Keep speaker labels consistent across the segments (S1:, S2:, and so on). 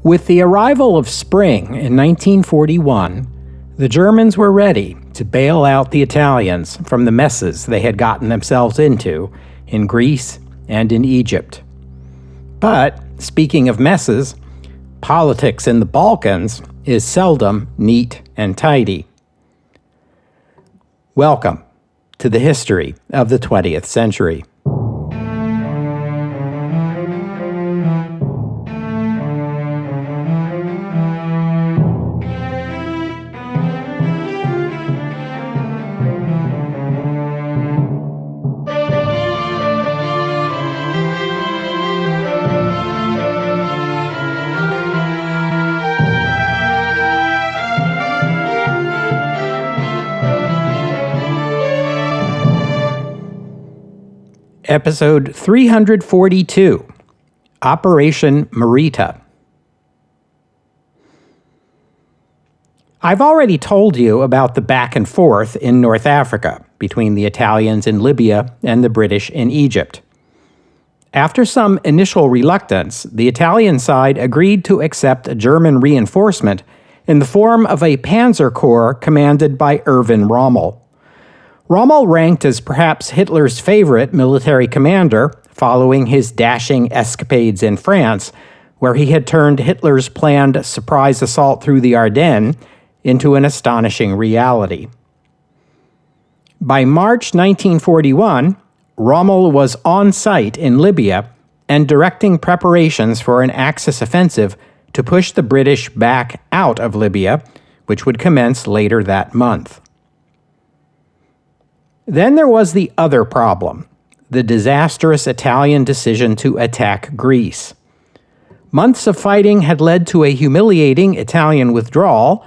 S1: With the arrival of spring in 1941, the Germans were ready to bail out the Italians from the messes they had gotten themselves into in Greece and in Egypt. But, speaking of messes, politics in the Balkans is seldom neat and tidy. Welcome to the history of the 20th century. Episode 342, Operation Marita. I've already told you about the back and forth in North Africa between the Italians in Libya and the British in Egypt. After some initial reluctance, the Italian side agreed to accept a German reinforcement in the form of a panzer corps commanded by Erwin Rommel. Rommel ranked as perhaps Hitler's favorite military commander following his dashing escapades in France, where he had turned Hitler's planned surprise assault through the Ardennes into an astonishing reality. By March 1941, Rommel was on site in Libya and directing preparations for an Axis offensive to push the British back out of Libya, which would commence later that month. Then there was the other problem, the disastrous Italian decision to attack Greece. Months of fighting had led to a humiliating Italian withdrawal.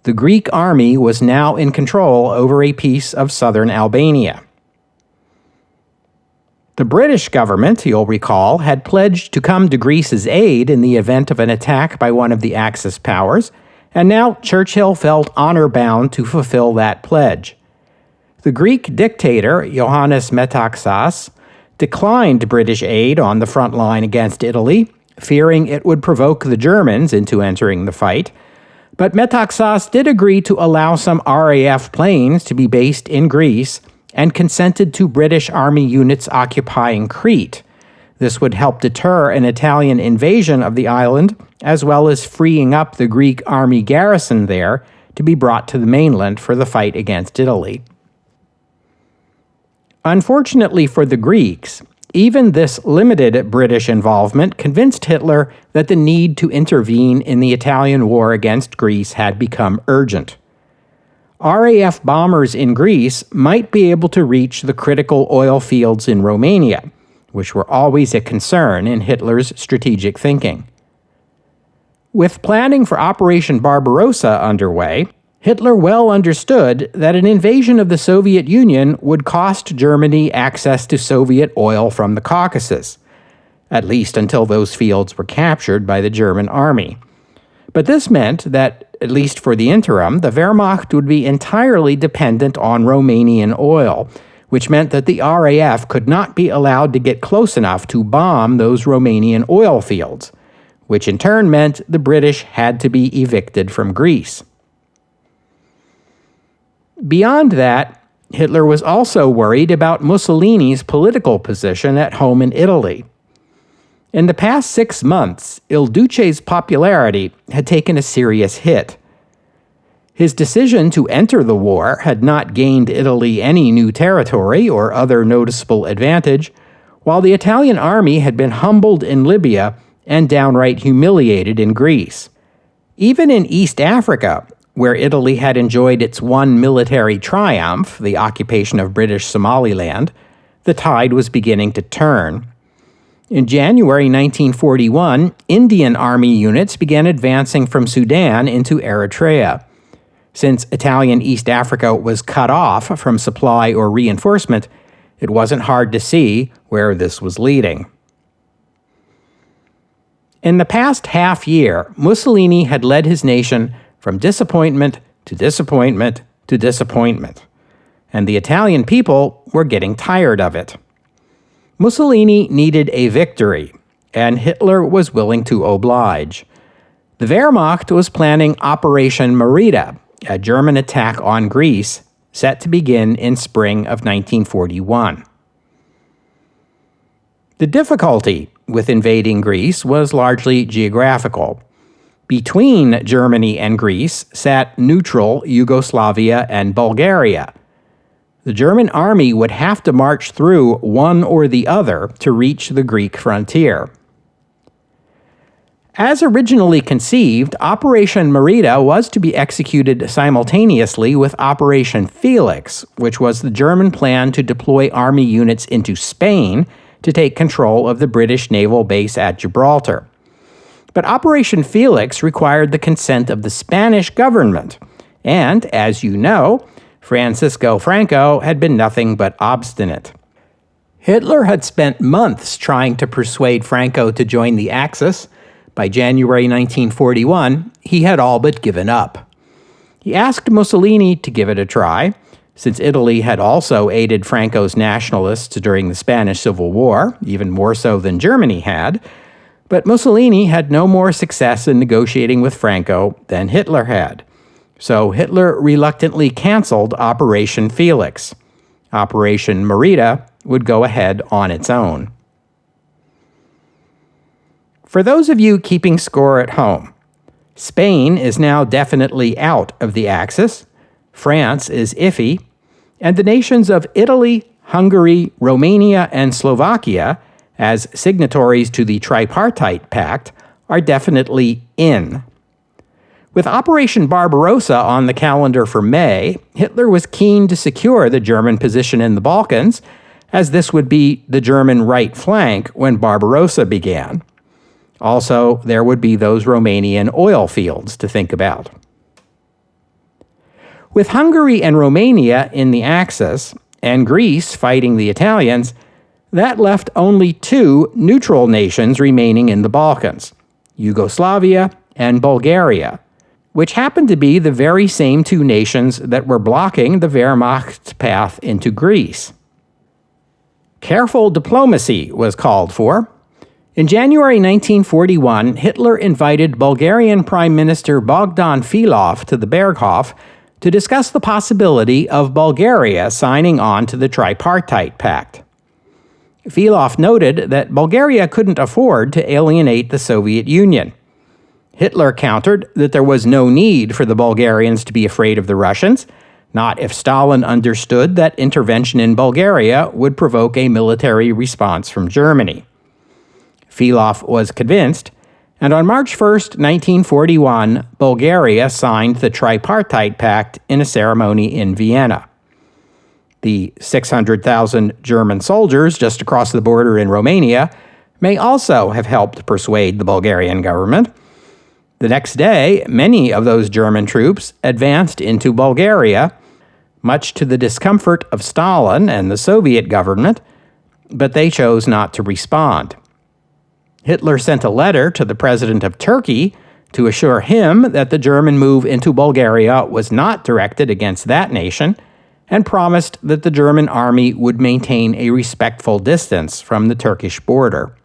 S1: The Greek army was now in control over a piece of southern Albania. The British government, you'll recall, had pledged to come to Greece's aid in the event of an attack by one of the Axis powers, and now Churchill felt honor-bound to fulfill that pledge. The Greek dictator, Ioannis Metaxas, declined British aid on the front line against Italy, fearing it would provoke the Germans into entering the fight. But Metaxas did agree to allow some RAF planes to be based in Greece and consented to British Army units occupying Crete. This would help deter an Italian invasion of the island, as well as freeing up the Greek army garrison there to be brought to the mainland for the fight against Italy. Unfortunately for the Greeks, even this limited British involvement convinced Hitler that the need to intervene in the Italian war against Greece had become urgent. RAF bombers in Greece might be able to reach the critical oil fields in Romania, which were always a concern in Hitler's strategic thinking. With planning for Operation Barbarossa underway, Hitler well understood that an invasion of the Soviet Union would cost Germany access to Soviet oil from the Caucasus, at least until those fields were captured by the German army. But this meant that, at least for the interim, the Wehrmacht would be entirely dependent on Romanian oil, which meant that the RAF could not be allowed to get close enough to bomb those Romanian oil fields, which in turn meant the British had to be evicted from Greece. Beyond that, Hitler was also worried about Mussolini's political position at home in Italy. In the past 6 months, Il Duce's popularity had taken a serious hit. His decision to enter the war had not gained Italy any new territory or other noticeable advantage, while the Italian army had been humbled in Libya and downright humiliated in Greece. Even in East Africa, where Italy had enjoyed its one military triumph, the occupation of British Somaliland, the tide was beginning to turn. In January 1941, Indian army units began advancing from Sudan into Eritrea. Since Italian East Africa was cut off from supply or reinforcement, it wasn't hard to see where this was leading. In the past half year, Mussolini had led his nation from disappointment to disappointment to disappointment, and the Italian people were getting tired of it. Mussolini needed a victory, and Hitler was willing to oblige. The Wehrmacht was planning Operation Marita, a German attack on Greece set to begin in spring of 1941. The difficulty with invading Greece was largely geographical. Between Germany and Greece sat neutral Yugoslavia and Bulgaria. The German army would have to march through one or the other to reach the Greek frontier. As originally conceived, Operation Marita was to be executed simultaneously with Operation Felix, which was the German plan to deploy army units into Spain to take control of the British naval base at Gibraltar. But Operation Felix required the consent of the Spanish government, and, as you know, Francisco Franco had been nothing but obstinate. Hitler had spent months trying to persuade Franco to join the Axis. By January 1941, he had all but given up. He asked Mussolini to give it a try, since Italy had also aided Franco's nationalists during the Spanish Civil War, even more so than Germany had, but Mussolini had no more success in negotiating with Franco than Hitler had. So Hitler reluctantly canceled Operation Felix. Operation Marita would go ahead on its own. For those of you keeping score at home, Spain is now definitely out of the Axis, France is iffy, and the nations of Italy, Hungary, Romania, and Slovakia, as signatories to the Tripartite Pact, are definitely in. With Operation Barbarossa on the calendar for May, Hitler was keen to secure the German position in the Balkans, as this would be the German right flank when Barbarossa began. Also, there would be those Romanian oil fields to think about. With Hungary and Romania in the Axis, and Greece fighting the Italians, that left only two neutral nations remaining in the Balkans, Yugoslavia and Bulgaria, which happened to be the very same two nations that were blocking the Wehrmacht's path into Greece. Careful diplomacy was called for. In January 1941, Hitler invited Bulgarian Prime Minister Bogdan Filov to the Berghof to discuss the possibility of Bulgaria signing on to the Tripartite Pact. Filov noted that Bulgaria couldn't afford to alienate the Soviet Union. Hitler countered that there was no need for the Bulgarians to be afraid of the Russians, not if Stalin understood that intervention in Bulgaria would provoke a military response from Germany. Filov was convinced, and on March 1, 1941, Bulgaria signed the Tripartite Pact in a ceremony in Vienna. The 600,000 German soldiers just across the border in Romania may also have helped persuade the Bulgarian government. The next day, many of those German troops advanced into Bulgaria, much to the discomfort of Stalin and the Soviet government, but they chose not to respond. Hitler sent a letter to the president of Turkey to assure him that the German move into Bulgaria was not directed against that nation, and promised that the German army would maintain a respectful distance from the Turkish border.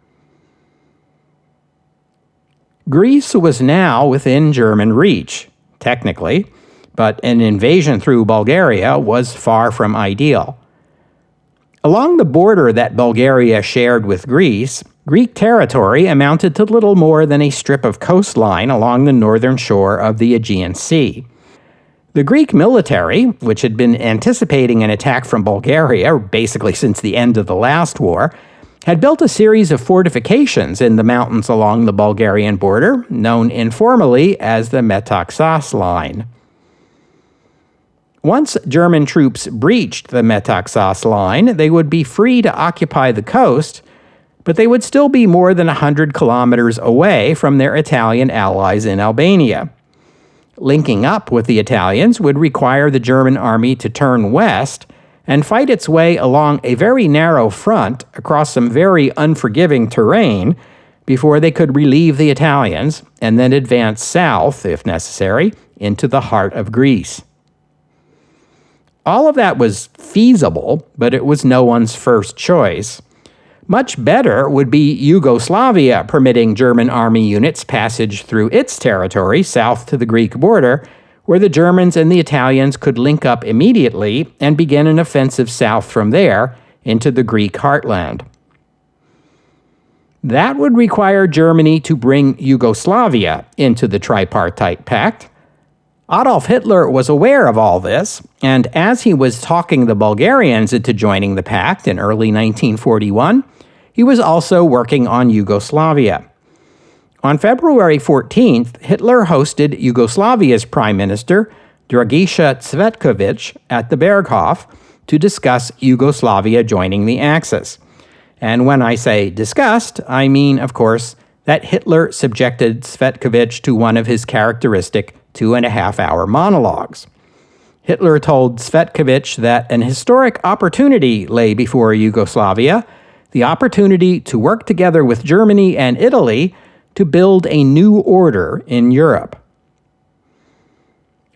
S1: Greece was now within German reach, technically, but an invasion through Bulgaria was far from ideal. Along the border that Bulgaria shared with Greece, Greek territory amounted to little more than a strip of coastline along the northern shore of the Aegean Sea. The Greek military, which had been anticipating an attack from Bulgaria basically since the end of the last war, had built a series of fortifications in the mountains along the Bulgarian border, known informally as the Metaxas Line. Once German troops breached the Metaxas Line, they would be free to occupy the coast, but they would still be more than 100 kilometers away from their Italian allies in Albania. Linking up with the Italians would require the German army to turn west and fight its way along a very narrow front across some very unforgiving terrain before they could relieve the Italians and then advance south, if necessary, into the heart of Greece. All of that was feasible, but it was no one's first choice. Much better would be Yugoslavia permitting German army units passage through its territory south to the Greek border, where the Germans and the Italians could link up immediately and begin an offensive south from there into the Greek heartland. That would require Germany to bring Yugoslavia into the tripartite pact. Adolf Hitler was aware of all this, and as he was talking the Bulgarians into joining the pact in early 1941, he was also working on Yugoslavia. On February 14th, Hitler hosted Yugoslavia's Prime Minister, Dragiša Cvetković, at the Berghof to discuss Yugoslavia joining the Axis. And when I say discussed, I mean, of course, that Hitler subjected Cvetković to one of his characteristic 2.5-hour monologues. Hitler told Cvetković that an historic opportunity lay before Yugoslavia, the opportunity to work together with Germany and Italy to build a new order in Europe.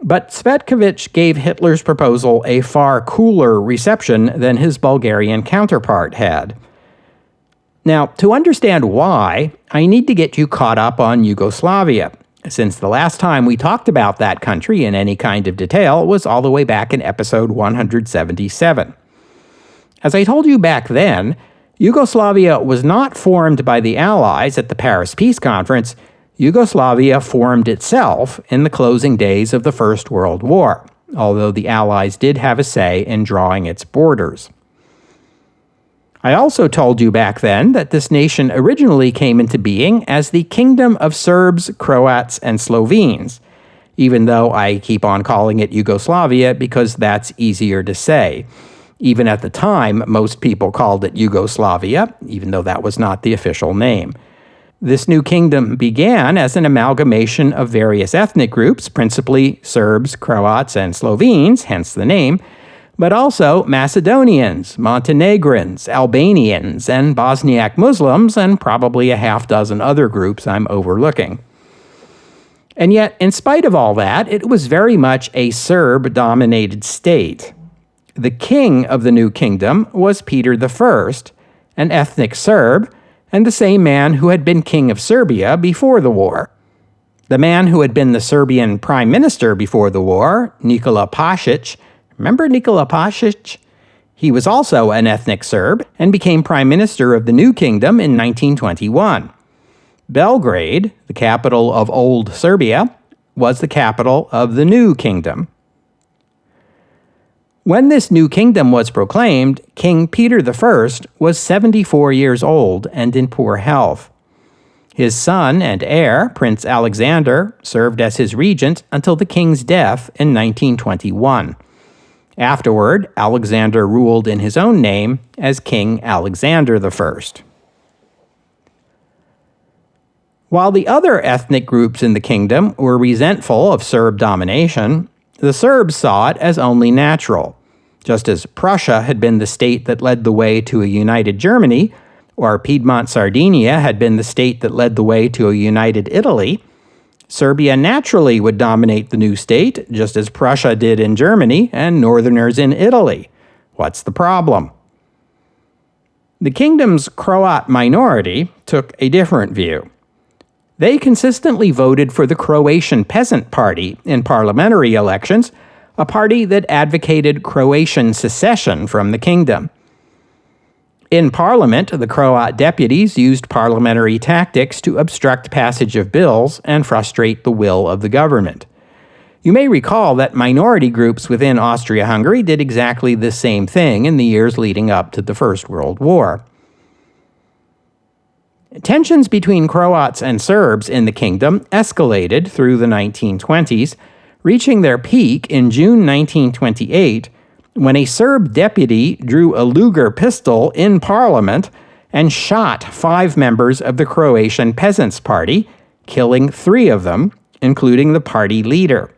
S1: But Cvetković gave Hitler's proposal a far cooler reception than his Bulgarian counterpart had. Now, to understand why, I need to get you caught up on Yugoslavia, since the last time we talked about that country in any kind of detail was all the way back in episode 177. As I told you back then, Yugoslavia was not formed by the Allies at the Paris Peace Conference. Yugoslavia formed itself in the closing days of the First World War, although the Allies did have a say in drawing its borders. I also told you back then that this nation originally came into being as the Kingdom of Serbs, Croats, and Slovenes, even though I keep on calling it Yugoslavia because that's easier to say. Even at the time, most people called it Yugoslavia, even though that was not the official name. This new kingdom began as an amalgamation of various ethnic groups, principally Serbs, Croats, and Slovenes, hence the name, but also Macedonians, Montenegrins, Albanians, and Bosniak Muslims, and probably a half dozen other groups I'm overlooking. And yet, in spite of all that, it was very much a Serb-dominated state. The king of the new kingdom was Peter I, an ethnic Serb, and the same man who had been king of Serbia before the war. The man who had been the Serbian prime minister before the war, Nikola Pasic, remember Nikola Pasic? He was also an ethnic Serb and became prime minister of the new kingdom in 1921. Belgrade, the capital of Old Serbia, was the capital of the new kingdom. When this new kingdom was proclaimed, King Peter I was 74 years old and in poor health. His son and heir, Prince Alexander, served as his regent until the king's death in 1921. Afterward, Alexander ruled in his own name as King Alexander I. While the other ethnic groups in the kingdom were resentful of Serb domination, the Serbs saw it as only natural. Just as Prussia had been the state that led the way to a united Germany, or Piedmont Sardinia had been the state that led the way to a united Italy, Serbia naturally would dominate the new state, just as Prussia did in Germany and Northerners in Italy. What's the problem? The kingdom's Croat minority took a different view. They consistently voted for the Croatian Peasant Party in parliamentary elections, a party that advocated Croatian secession from the kingdom. In Parliament, the Croat deputies used parliamentary tactics to obstruct passage of bills and frustrate the will of the government. You may recall that minority groups within Austria-Hungary did exactly the same thing in the years leading up to the First World War. Tensions between Croats and Serbs in the kingdom escalated through the 1920s, reaching their peak in June 1928, when a Serb deputy drew a Luger pistol in Parliament and shot 5 members of the Croatian Peasants' Party, killing 3 of them, including the party leader.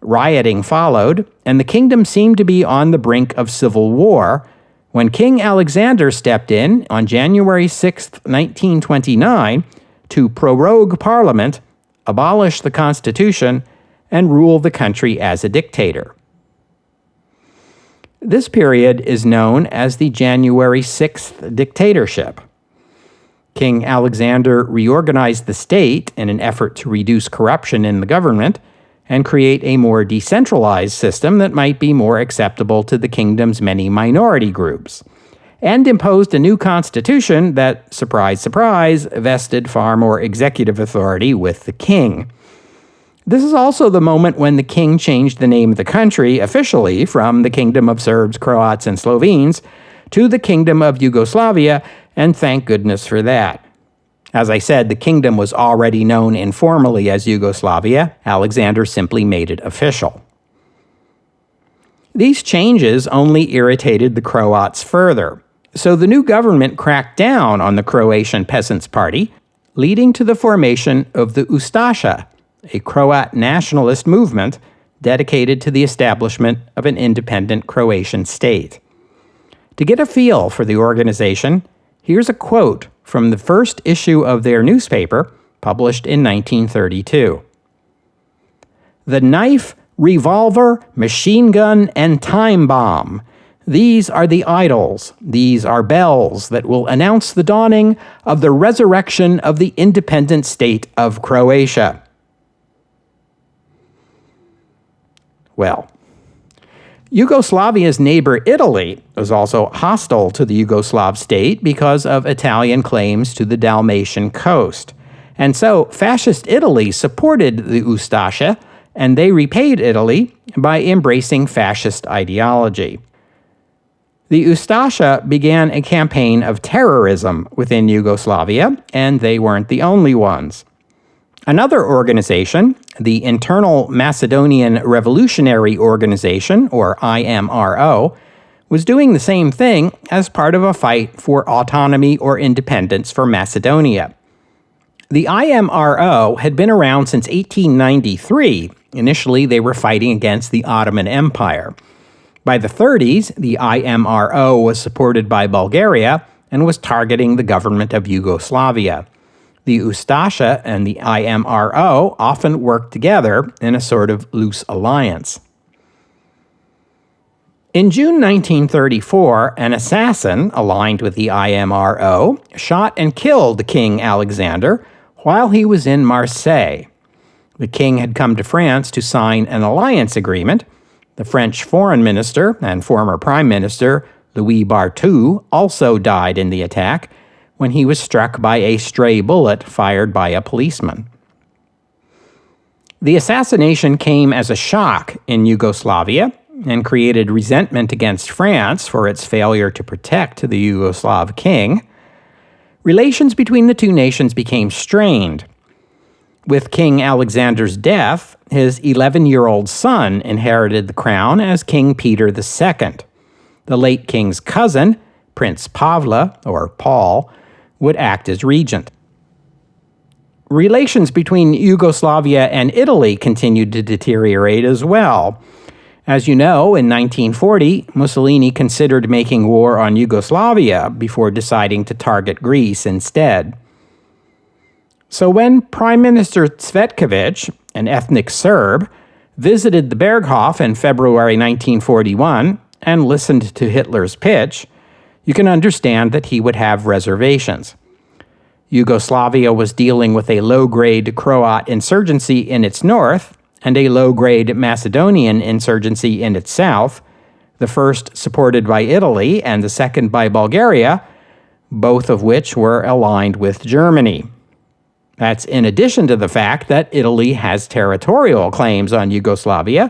S1: Rioting followed, and the kingdom seemed to be on the brink of civil war, when King Alexander stepped in on January 6, 1929, to prorogue Parliament, abolish the Constitution, and rule the country as a dictator. This period is known as the January 6th dictatorship. King Alexander reorganized the state in an effort to reduce corruption in the government and create a more decentralized system that might be more acceptable to the kingdom's many minority groups, and imposed a new constitution that, surprise, surprise, vested far more executive authority with the king. This is also the moment when the king changed the name of the country officially from the Kingdom of Serbs, Croats, and Slovenes to the Kingdom of Yugoslavia, and thank goodness for that. As I said, the kingdom was already known informally as Yugoslavia. Alexander simply made it official. These changes only irritated the Croats further, so the new government cracked down on the Croatian Peasants' Party, leading to the formation of the Ustasha, a Croat nationalist movement dedicated to the establishment of an independent Croatian state. To get a feel for the organization, here's a quote from the first issue of their newspaper, published in 1932. "The knife, revolver, machine gun, and time bomb. These are the idols, these are bells that will announce the dawning of the resurrection of the independent state of Croatia." Well, Yugoslavia's neighbor Italy was also hostile to the Yugoslav state because of Italian claims to the Dalmatian coast. And so fascist Italy supported the Ustasha, and they repaid Italy by embracing fascist ideology. The Ustasha began a campaign of terrorism within Yugoslavia, and they weren't the only ones. Another organization, the Internal Macedonian Revolutionary Organization, or IMRO, was doing the same thing as part of a fight for autonomy or independence for Macedonia. The IMRO had been around since 1893. Initially, they were fighting against the Ottoman Empire. By the 30s, the IMRO was supported by Bulgaria and was targeting the government of Yugoslavia. The Ustasha and the IMRO often worked together in a sort of loose alliance. In June 1934, an assassin aligned with the IMRO shot and killed King Alexander while he was in Marseille. The king had come to France to sign an alliance agreement. The French foreign minister and former prime minister, Louis Barthou, also died in the attack when he was struck by a stray bullet fired by a policeman. The assassination came as a shock in Yugoslavia and created resentment against France for its failure to protect the Yugoslav king. Relations between the two nations became strained. With King Alexander's death, his 11-year-old son inherited the crown as King Peter II. The late king's cousin, Prince Pavle, or Paul, would act as regent. Relations between Yugoslavia and Italy continued to deteriorate as well. As you know, in 1940, Mussolini considered making war on Yugoslavia before deciding to target Greece instead. So when Prime Minister Cvetković, an ethnic Serb, visited the Berghof in February 1941 and listened to Hitler's pitch, you can understand that he would have reservations. Yugoslavia was dealing with a low-grade Croat insurgency in its north and a low-grade Macedonian insurgency in its south, the first supported by Italy and the second by Bulgaria, both of which were aligned with Germany. That's in addition to the fact that Italy has territorial claims on Yugoslavia.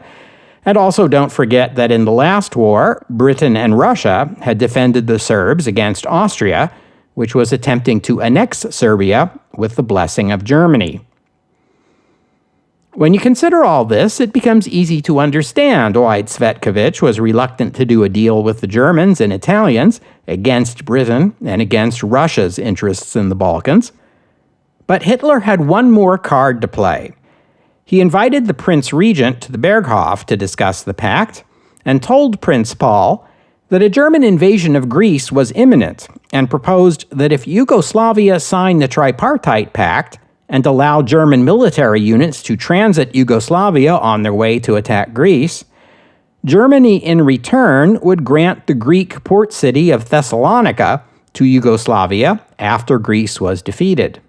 S1: And also don't forget that in the last war, Britain and Russia had defended the Serbs against Austria, which was attempting to annex Serbia with the blessing of Germany. When you consider all this, it becomes easy to understand why Cvetković was reluctant to do a deal with the Germans and Italians against Britain and against Russia's interests in the Balkans. But Hitler had one more card to play. He invited the Prince Regent to the Berghof to discuss the pact and told Prince Paul that a German invasion of Greece was imminent and proposed that if Yugoslavia signed the Tripartite Pact and allowed German military units to transit Yugoslavia on their way to attack Greece, Germany, in return, would grant the Greek port city of Thessalonica to Yugoslavia after Greece was defeated.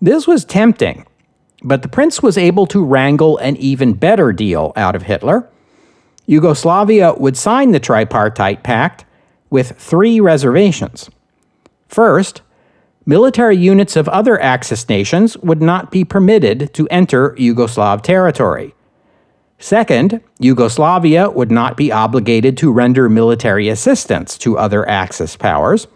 S1: This was tempting, but the prince was able to wrangle an even better deal out of Hitler. Yugoslavia would sign the Tripartite Pact with 3 reservations. First, military units of other Axis nations would not be permitted to enter Yugoslav territory. Second, Yugoslavia would not be obligated to render military assistance to other Axis powers.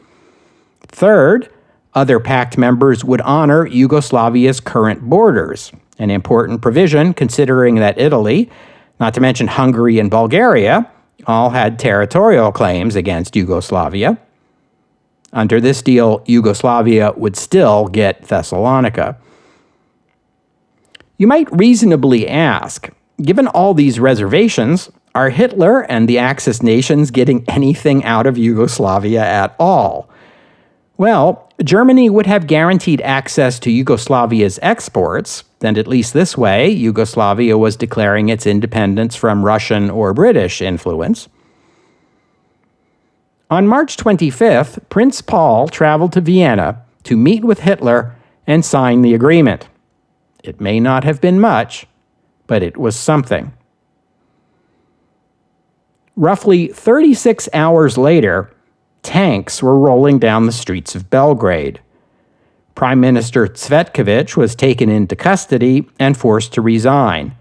S1: Third, other pact members would honor Yugoslavia's current borders, an important provision considering that Italy, not to mention Hungary and Bulgaria, all had territorial claims against Yugoslavia. Under this deal, Yugoslavia would still get Thessalonica. You might reasonably ask, given all these reservations, are Hitler and the Axis nations getting anything out of Yugoslavia at all? Well, Germany would have guaranteed access to Yugoslavia's exports, and at least this way, Yugoslavia was declaring its independence from Russian or British influence. On March 25th, Prince Paul traveled to Vienna to meet with Hitler and sign the agreement. It may not have been much, but it was something. Roughly 36 hours later, tanks were rolling down the streets of Belgrade. Prime Minister Cvetković was taken into custody and forced to resign.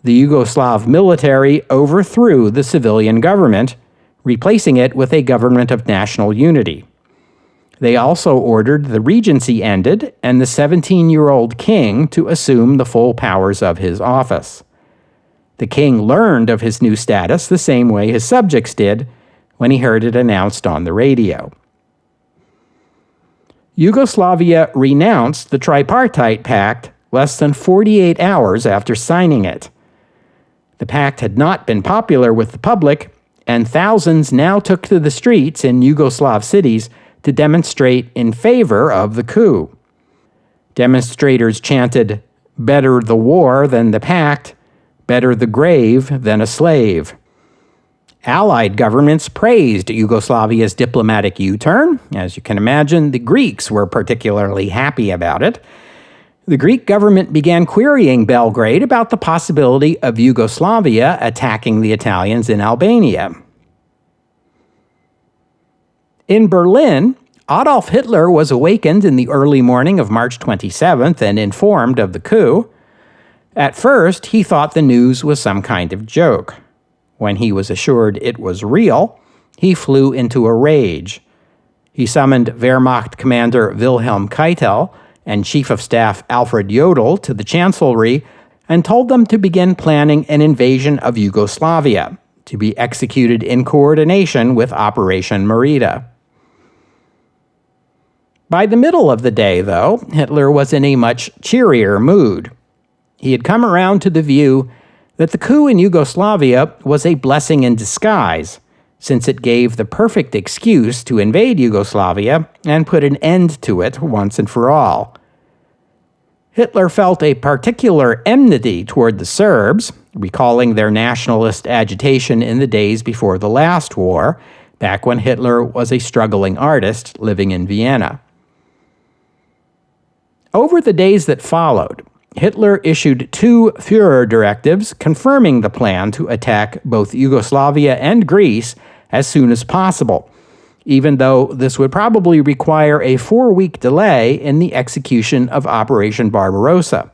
S1: The Yugoslav military overthrew the civilian government, replacing it with a government of national unity. They also ordered the regency ended and the 17-year-old king to assume the full powers of his office. The king learned of his new status the same way his subjects did when he heard it announced on the radio. Yugoslavia renounced the Tripartite Pact less than 48 hours after signing it. The pact had not been popular with the public, and thousands now took to the streets in Yugoslav cities to demonstrate in favor of the coup. Demonstrators chanted, "Better the war than the pact, better the grave than a slave." Allied governments praised Yugoslavia's diplomatic U-turn. As you can imagine, the Greeks were particularly happy about it. The Greek government began querying Belgrade about the possibility of Yugoslavia attacking the Italians in Albania. In Berlin, Adolf Hitler was awakened in the early morning of March 27th and informed of the coup. At first, he thought the news was some kind of joke. When he was assured it was real, he flew into a rage. He summoned Wehrmacht Commander Wilhelm Keitel and Chief of Staff Alfred Jodl to the Chancellery and told them to begin planning an invasion of Yugoslavia, to be executed in coordination with Operation Marita. By the middle of the day, though, Hitler was in a much cheerier mood. He had come around to the view that the coup in Yugoslavia was a blessing in disguise, since it gave the perfect excuse to invade Yugoslavia and put an end to it once and for all. Hitler felt a particular enmity toward the Serbs, recalling their nationalist agitation in the days before the last war, back when Hitler was a struggling artist living in Vienna. Over the days that followed, Hitler issued 2 Führer directives confirming the plan to attack both Yugoslavia and Greece as soon as possible, even though this would probably require a 4-week delay in the execution of Operation Barbarossa.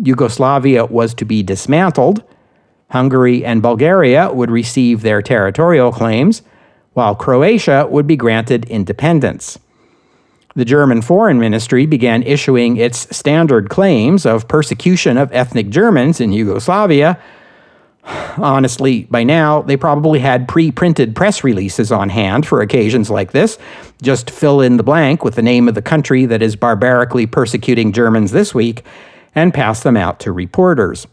S1: Yugoslavia was to be dismantled, Hungary and Bulgaria would receive their territorial claims, while Croatia would be granted independence. The German Foreign Ministry began issuing its standard claims of persecution of ethnic Germans in Yugoslavia. Honestly, by now, they probably had pre-printed press releases on hand for occasions like this. Just fill in the blank with the name of the country that is barbarically persecuting Germans this week and pass them out to reporters.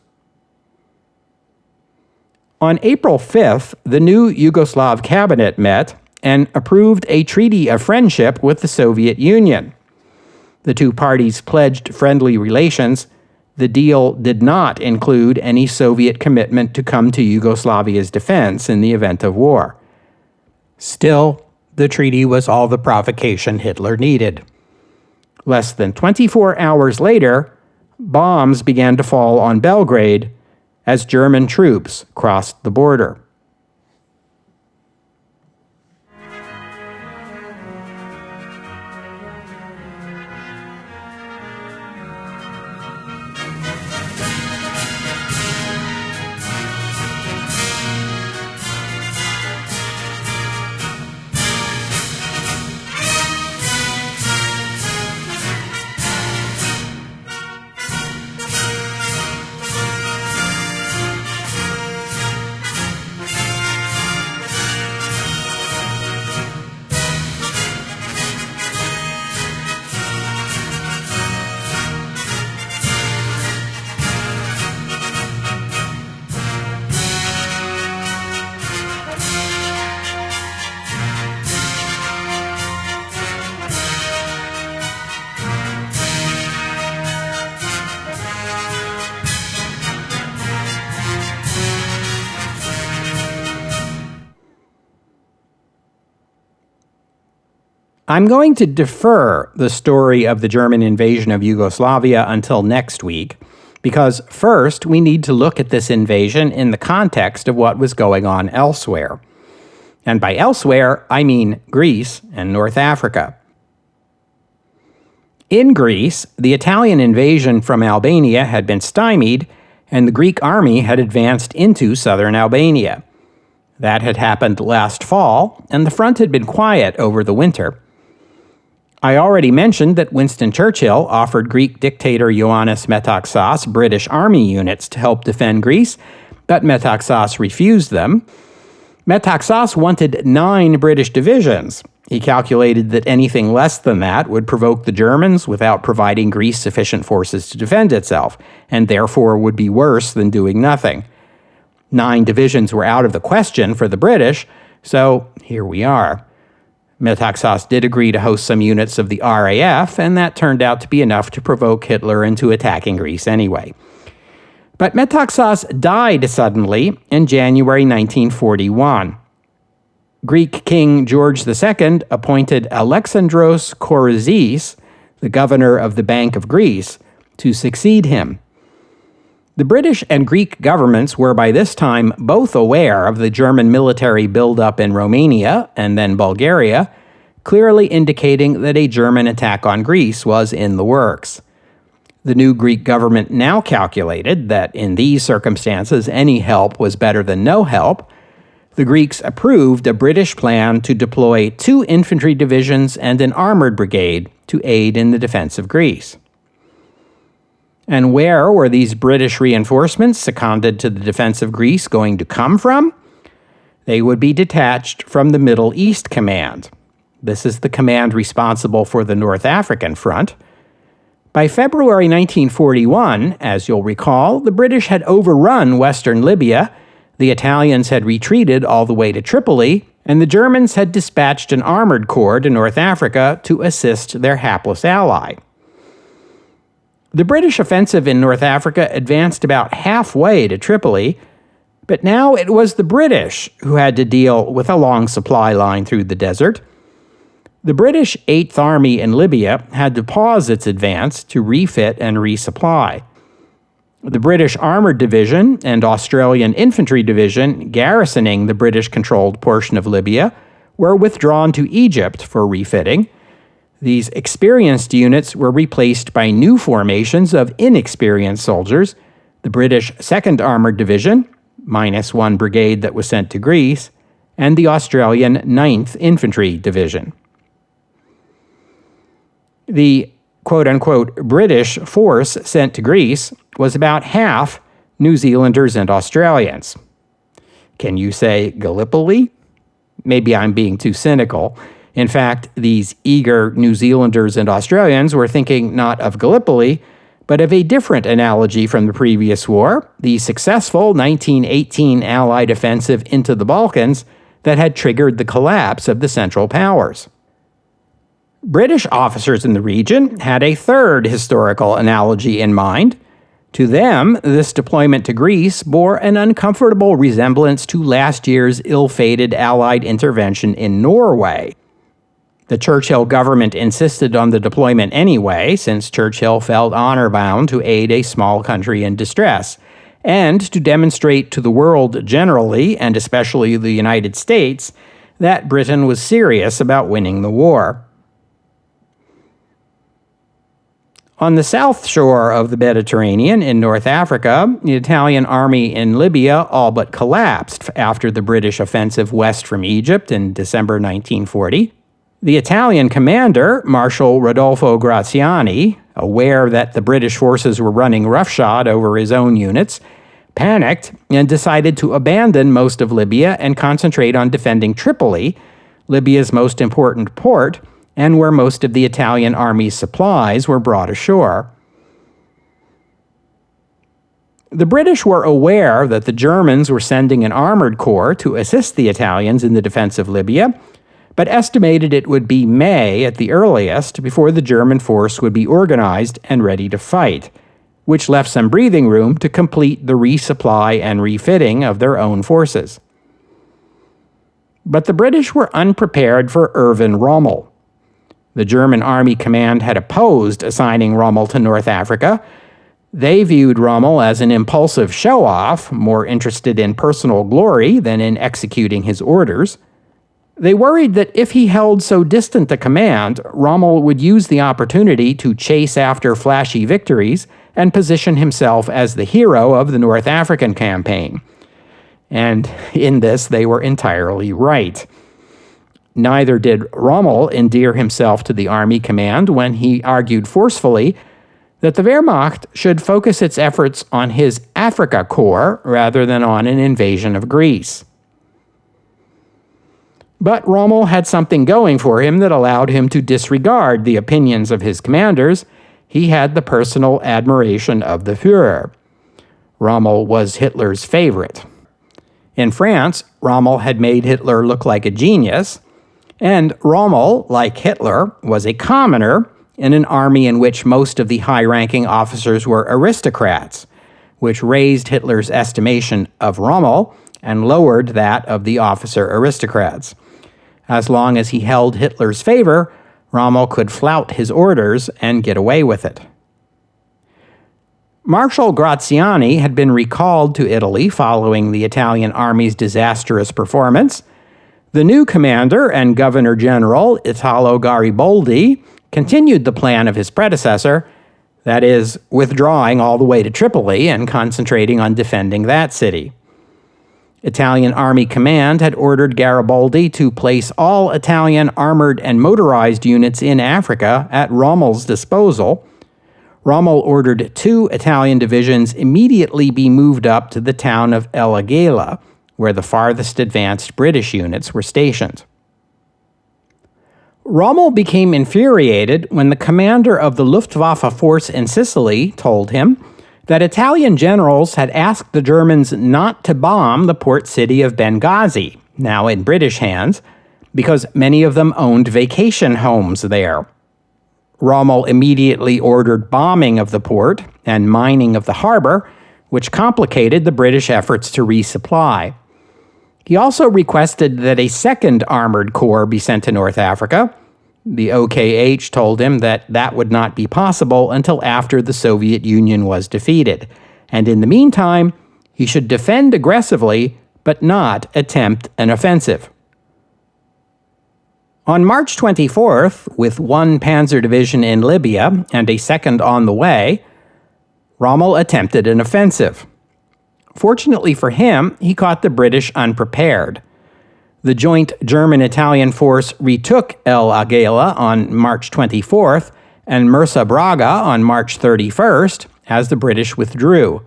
S1: On April 5th, the new Yugoslav cabinet met and approved a treaty of friendship with the Soviet Union. The two parties pledged friendly relations, The deal did not include any Soviet commitment to come to Yugoslavia's defense in the event of war. Still, the treaty was all the provocation Hitler needed. Less than 24 hours later, bombs began to fall on Belgrade as German troops crossed the border. I'm going to defer the story of the German invasion of Yugoslavia until next week, because first we need to look at this invasion in the context of what was going on elsewhere. And by elsewhere, I mean Greece and North Africa. In Greece, the Italian invasion from Albania had been stymied, and the Greek army had advanced into southern Albania. That had happened last fall, and the front had been quiet over the winter. I already mentioned that Winston Churchill offered Greek dictator Ioannis Metaxas British army units to help defend Greece, but Metaxas refused them. Metaxas wanted 9 British divisions. He calculated that anything less than that would provoke the Germans without providing Greece sufficient forces to defend itself, and therefore would be worse than doing nothing. 9 divisions were out of the question for the British, so here we are. Metaxas did agree to host some units of the RAF, and that turned out to be enough to provoke Hitler into attacking Greece anyway. But Metaxas died suddenly in January 1941. Greek King George II appointed Alexandros Kourizis, the governor of the Bank of Greece, to succeed him. The British and Greek governments were by this time both aware of the German military buildup in Romania and then Bulgaria, clearly indicating that a German attack on Greece was in the works. The new Greek government now calculated that in these circumstances any help was better than no help. The Greeks approved a British plan to deploy 2 infantry divisions and an armored brigade to aid in the defense of Greece. And where were these British reinforcements seconded to the defense of Greece going to come from? They would be detached from the Middle East Command. This is the command responsible for the North African front. By February 1941, as you'll recall, the British had overrun western Libya, the Italians had retreated all the way to Tripoli, and the Germans had dispatched an armored corps to North Africa to assist their hapless ally. The British offensive in North Africa advanced about halfway to Tripoli, but now it was the British who had to deal with a long supply line through the desert. The British 8th Army in Libya had to pause its advance to refit and resupply. The British Armored Division and Australian Infantry Division garrisoning the British-controlled portion of Libya were withdrawn to Egypt for refitting. These experienced units were replaced by new formations of inexperienced soldiers, the British 2nd Armored Division, minus 1 brigade that was sent to Greece, and the Australian 9th Infantry Division. The quote-unquote British force sent to Greece was about half New Zealanders and Australians. Can you say Gallipoli? Maybe I'm being too cynical. In fact, these eager New Zealanders and Australians were thinking not of Gallipoli, but of a different analogy from the previous war, the successful 1918 Allied offensive into the Balkans that had triggered the collapse of the Central Powers. British officers in the region had a third historical analogy in mind, To them, this deployment to Greece bore an uncomfortable resemblance to last year's ill-fated Allied intervention in Norway. The Churchill government insisted on the deployment anyway, since Churchill felt honor-bound to aid a small country in distress, and to demonstrate to the world generally, and especially the United States, that Britain was serious about winning the war. On the south shore of the Mediterranean in North Africa, the Italian army in Libya all but collapsed after the British offensive west from Egypt in December 1940. The Italian commander, Marshal Rodolfo Graziani, aware that the British forces were running roughshod over his own units, panicked and decided to abandon most of Libya and concentrate on defending Tripoli, Libya's most important port, and where most of the Italian army's supplies were brought ashore. The British were aware that the Germans were sending an armored corps to assist the Italians in the defense of Libya, but estimated it would be May at the earliest before the German force would be organized and ready to fight, which left some breathing room to complete the resupply and refitting of their own forces. But the British were unprepared for Erwin Rommel. The German Army Command had opposed assigning Rommel to North Africa. They viewed Rommel as an impulsive show-off, more interested in personal glory than in executing his orders. They worried that if he held so distant a command, Rommel would use the opportunity to chase after flashy victories and position himself as the hero of the North African campaign. And in this, they were entirely right. Neither did Rommel endear himself to the army command when he argued forcefully that the Wehrmacht should focus its efforts on his Africa Corps rather than on an invasion of Greece. But Rommel had something going for him that allowed him to disregard the opinions of his commanders. He had the personal admiration of the Führer. Rommel was Hitler's favorite. In France, Rommel had made Hitler look like a genius, and Rommel, like Hitler, was a commoner in an army in which most of the high-ranking officers were aristocrats, which raised Hitler's estimation of Rommel and lowered that of the officer aristocrats. As long as he held Hitler's favor, Rommel could flout his orders and get away with it. Marshal Graziani had been recalled to Italy following the Italian army's disastrous performance. The new commander and Governor-General, Italo Garibaldi, continued the plan of his predecessor, that is, withdrawing all the way to Tripoli and concentrating on defending that city. Italian Army Command had ordered Garibaldi to place all Italian armored and motorized units in Africa at Rommel's disposal. Rommel ordered 2 Italian divisions immediately be moved up to the town of El Agheila, where the farthest advanced British units were stationed. Rommel became infuriated when the commander of the Luftwaffe force in Sicily told him that Italian generals had asked the Germans not to bomb the port city of Benghazi, now in British hands, because many of them owned vacation homes there. Rommel immediately ordered bombing of the port and mining of the harbor, which complicated the British efforts to resupply. He also requested that a second armored corps be sent to North Africa. The OKH told him that that would not be possible until after the Soviet Union was defeated, and in the meantime, he should defend aggressively but not attempt an offensive. On March 24th, with 1 Panzer Division in Libya and a second on the way, Rommel attempted an offensive. Fortunately for him, he caught the British unprepared. The joint German-Italian force retook El Agheila on March 24th and Mursa Braga on March 31st as the British withdrew.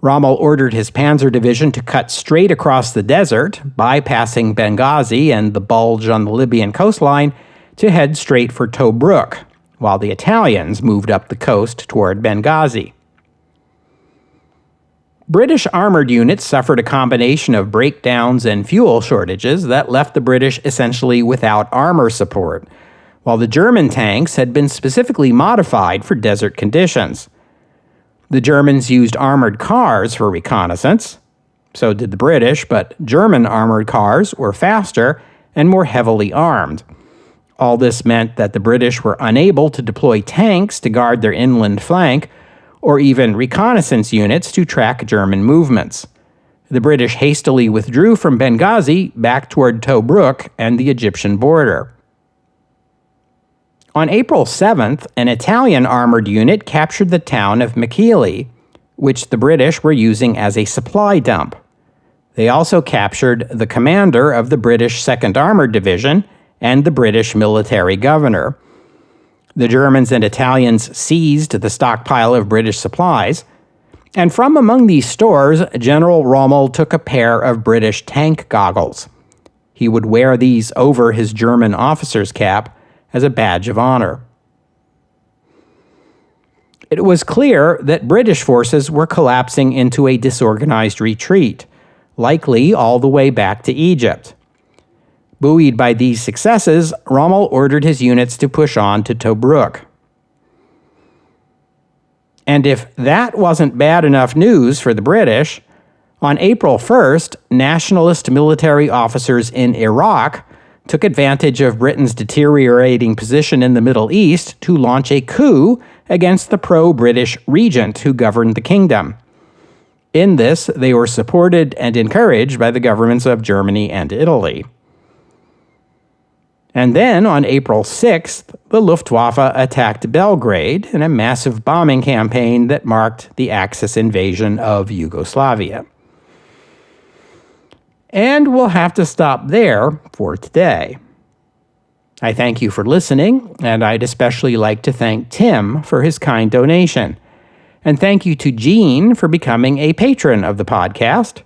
S1: Rommel ordered his Panzer Division to cut straight across the desert, bypassing Benghazi and the bulge on the Libyan coastline, to head straight for Tobruk, while the Italians moved up the coast toward Benghazi. British armored units suffered a combination of breakdowns and fuel shortages that left the British essentially without armor support, while the German tanks had been specifically modified for desert conditions. The Germans used armored cars for reconnaissance. So did the British, but German armored cars were faster and more heavily armed. All this meant that the British were unable to deploy tanks to guard their inland flank, or even reconnaissance units to track German movements. The British hastily withdrew from Benghazi back toward Tobruk and the Egyptian border. On April 7th, an Italian armored unit captured the town of Mekili, which the British were using as a supply dump. They also captured the commander of the British 2nd Armored Division and the British military governor. The Germans and Italians seized the stockpile of British supplies, and from among these stores, General Rommel took a pair of British tank goggles. He would wear these over his German officer's cap as a badge of honor. It was clear that British forces were collapsing into a disorganized retreat, likely all the way back to Egypt. Buoyed by these successes, Rommel ordered his units to push on to Tobruk. And if that wasn't bad enough news for the British, on April 1st, nationalist military officers in Iraq took advantage of Britain's deteriorating position in the Middle East to launch a coup against the pro-British regent who governed the kingdom. In this, they were supported and encouraged by the governments of Germany and Italy. And then, on April 6th, the Luftwaffe attacked Belgrade in a massive bombing campaign that marked the Axis invasion of Yugoslavia. And we'll have to stop there for today. I thank you for listening, and I'd especially like to thank Tim for his kind donation. And thank you to Jean for becoming a patron of the podcast.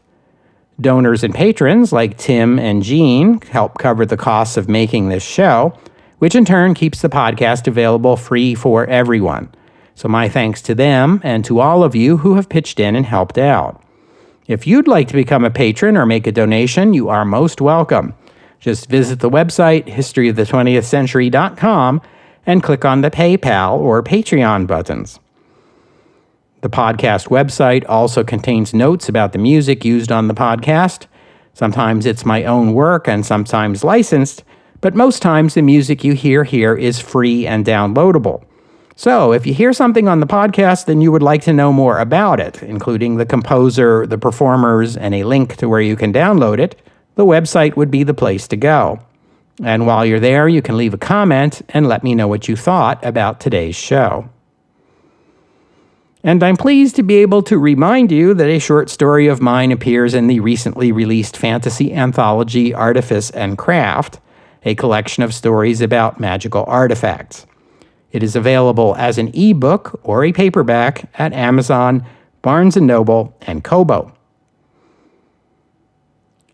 S1: Donors and patrons like Tim and Jean help cover the costs of making this show, which in turn keeps the podcast available free for everyone. So my thanks to them and to all of you who have pitched in and helped out. If you'd like to become a patron or make a donation, you are most welcome. Just visit the website, historyofthe20thcentury.com, and click on the PayPal or Patreon buttons. The podcast website also contains notes about the music used on the podcast. Sometimes it's my own work and sometimes licensed, but most times the music you hear here is free and downloadable. So if you hear something on the podcast, then you would like to know more about it, including the composer, the performers, and a link to where you can download it, the website would be the place to go. And while you're there, you can leave a comment and let me know what you thought about today's show. And I'm pleased to be able to remind you that a short story of mine appears in the recently released fantasy anthology Artifice and Craft, a collection of stories about magical artifacts. It is available as an ebook or a paperback at Amazon, Barnes & Noble, and Kobo.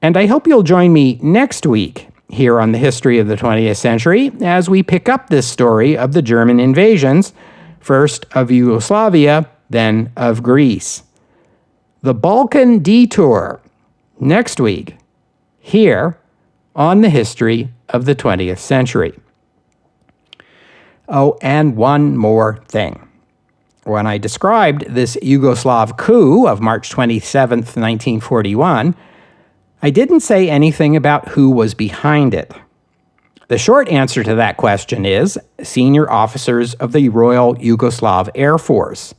S1: And I hope you'll join me next week here on the History of the 20th Century as we pick up this story of the German invasions, first of Yugoslavia, then of Greece. The Balkan Detour, next week, here on the History of the 20th Century. Oh, and one more thing. When I described this Yugoslav coup of March 27th, 1941, I didn't say anything about who was behind it. The short answer to that question is senior officers of the Royal Yugoslav Air Force.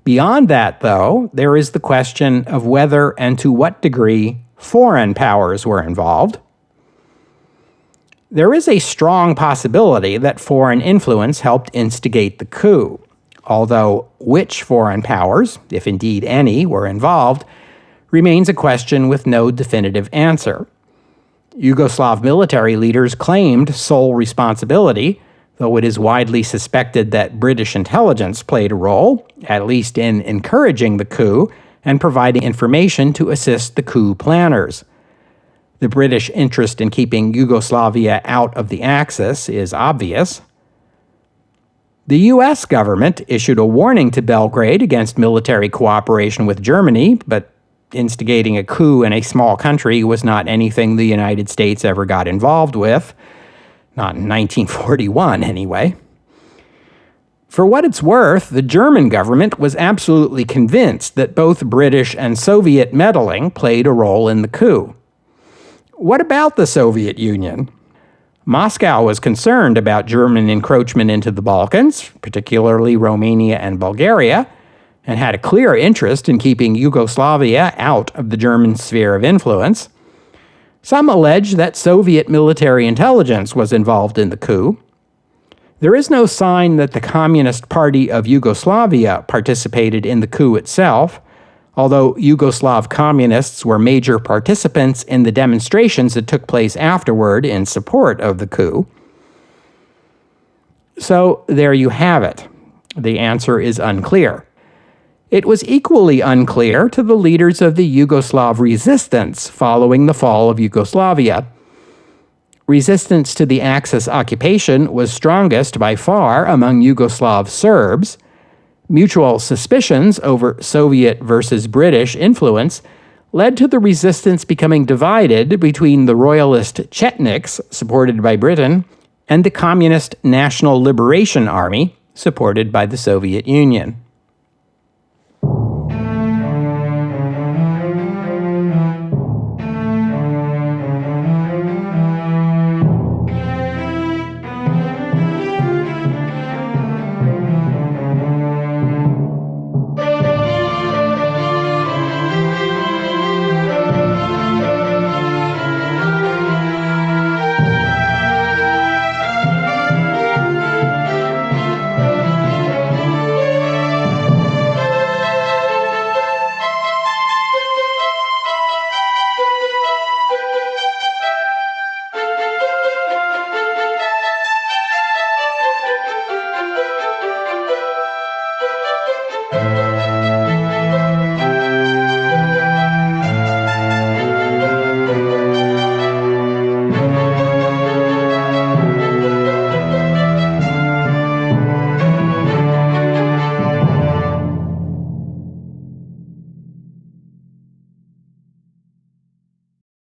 S1: Beyond that, though, there is the question of whether and to what degree foreign powers were involved. There is a strong possibility that foreign influence helped instigate the coup, although which foreign powers, if indeed any, were involved, remains a question with no definitive answer. Yugoslav military leaders claimed sole responsibility, though it is widely suspected that British intelligence played a role, at least in encouraging the coup and providing information to assist the coup planners. The British interest in keeping Yugoslavia out of the Axis is obvious. The U.S. government issued a warning to Belgrade against military cooperation with Germany, but instigating a coup in a small country was not anything the United States ever got involved with. Not in 1941, anyway. For what it's worth, the German government was absolutely convinced that both British and Soviet meddling played a role in the coup. What about the Soviet Union? Moscow was concerned about German encroachment into the Balkans, particularly Romania and Bulgaria, and had a clear interest in keeping Yugoslavia out of the German sphere of influence. Some allege that Soviet military intelligence was involved in the coup. There is no sign that the Communist Party of Yugoslavia participated in the coup itself, although Yugoslav communists were major participants in the demonstrations that took place afterward in support of the coup. So there you have it. The answer is unclear. It was equally unclear to the leaders of the Yugoslav resistance following the fall of Yugoslavia. Resistance to the Axis occupation was strongest by far among Yugoslav Serbs. Mutual suspicions over Soviet versus British influence led to the resistance becoming divided between the royalist Chetniks, supported by Britain, and the Communist National Liberation Army, supported by the Soviet Union.